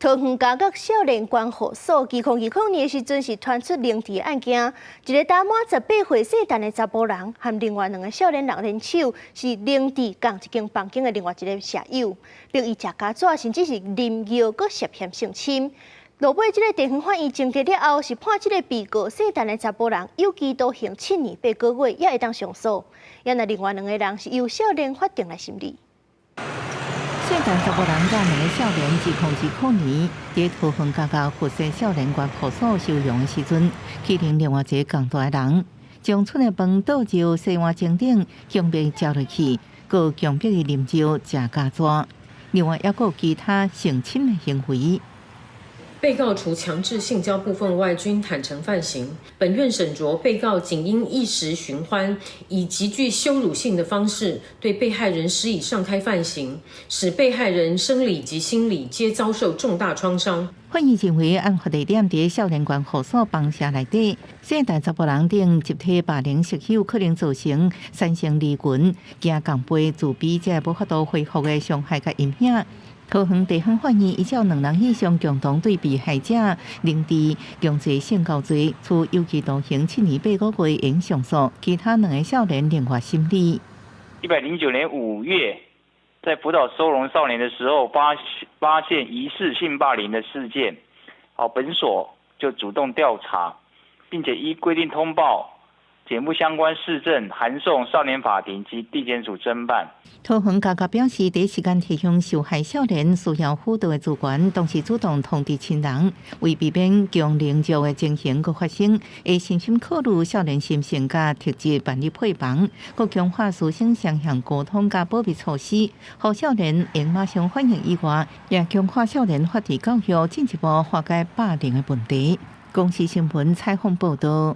桃园家角少年关护所2020年时阵是传出灵异案件，一个打满18岁细汉的查甫人，和另外2个少年人联手，是灵异共一间房间的另外一个舍友，并以食家纸甚至是啉药，搁涉嫌性侵。落尾，这个地方法院侦结了后，是判这个被告细汉的查甫人有期徒刑7年8个月，也会当上诉。也那另外2个人是由少年法庭来审理。细汉查甫人甲2个少年2020年伫桃园家角佛山少年关护所收容的时阵，欺凌另外一个共大的人，将剩的饭倒入洗碗蒸顶，强迫食落去，佮强迫伊啉酒、食家纸。另外，还有其他性侵的行为。被告除强制性交部分外，均坦诚犯行。本院审酌被告仅因一时寻欢，以极具羞辱性的方式对被害人施以上开犯行，使被害人生理及心理皆遭受重大创伤。法院认为，案发地点伫少年关护所房舍内底，细大查甫人等集体霸凌室友，可能造成产生离群、惊共悲、自卑，才无法度恢复的伤害甲影响。桃园地方法院依照2人以上共同对被害者凌迟、强制性交罪，处有期徒刑7年8个月，应上诉。其他2个少年另外审理。109年5月，在辅导收容少年的时候，发现疑似性霸凌的事件，本所就主动调查，并且依规定通报。检部相关事证函送少年法庭及地检署侦办。桃园家角表示，第一时间提供受害少年需要辅导的资源，同时主动通知亲人，为避免强凌辱的情形搁发生，会细心考虑少年心性甲特质办理配防，搁强化师生双向沟通甲保密措施，让少年应马上反应以外，也强化少年法治教育，进一步化解霸凌的问题。公视新闻采访报道。